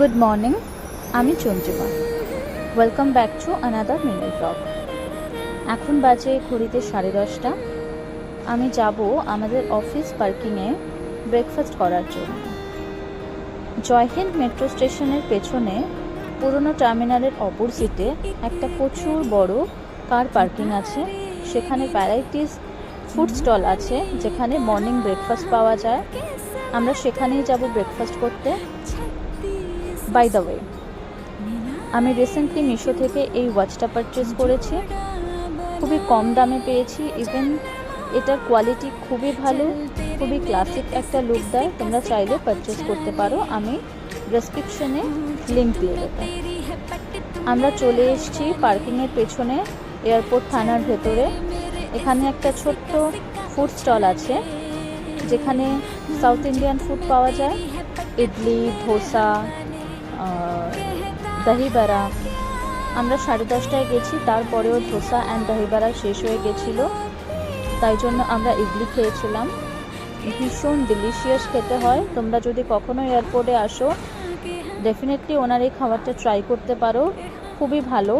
Good morning, আমি Chanchima. Welcome back to another mini blog. এখন বাজে ঘড়িতে 10:30। আমি যাব আমাদের অফিস পার্কিংয়ে ব্রেকফাস্ট করার জন্য। জয়হিন্দ মেট্রো স্টেশনের পেছনে পুরনো টার্মিনালের অপোজিটে একটা প্রচুর বড় কার পার্কিং আছে। সেখানে ভ্যারাইটিস ফুড স্টল আছে যেখানে মর্নিং ব্রেকফাস্ট পাওয়া যায়। আমরা সেখানেই যাব ব্রেকফাস্ট করতে। বাই দ্য ওয়ে, আমি রিসেন্টলি মিশো থেকে এই ওয়াচটা পারচেস করেছি। খুবই কম দামে পেয়েছি। ইভেন এটার কোয়ালিটি খুবই ভালো, খুবই ক্লাসিক একটা লুক দেয়। তোমরা চাইলে পারচেস করতে পারো, আমি ডেসক্রিপশনে লিঙ্ক দিয়ে দেবো। আমরা চলে এসেছি পার্কিংয়ের পেছনে এয়ারপোর্ট থানার ভেতরে। এখানে একটা ছোট্ট ফুড স্টল আছে যেখানে সাউথ ইন্ডিয়ান ফুড পাওয়া যায়। ইডলি, ধোসা, দহিবড়া। আমরা 10:30টায় গেছি, তারপরেও ধোসা অ্যান্ড দহিবড়া শেষ হয়ে গেছিলো, তাই জন্য আমরা ইডলি খেয়েছিলাম। ভীষণ ডিলিশিয়াস খেতে হয়। তোমরা যদি কখনো এয়ারপোর্টে আসো, ডেফিনেটলি ওনার এই খাবারটা ট্রাই করতে পারো, খুবই ভালো।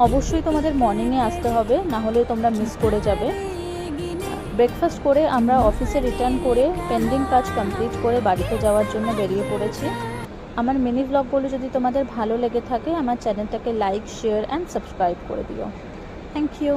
অবশ্যই তোমাদের মর্নিংয়ে আসতে হবে, না হলে তোমরা মিস করে যাবে। ব্রেকফাস্ট করে আমরা অফিসে রিটার্ন করে পেন্ডিং কাজ কমপ্লিট করে বাড়িতে যাওয়ার জন্য বেরিয়ে পড়েছি। আমার মিনি ব্লগগুলো যদি তোমাদের ভালো লেগে থাকে, আমার চ্যানেলটাকে লাইক, শেয়ার অ্যান্ড সাবস্ক্রাইব করে দিও। Thank you.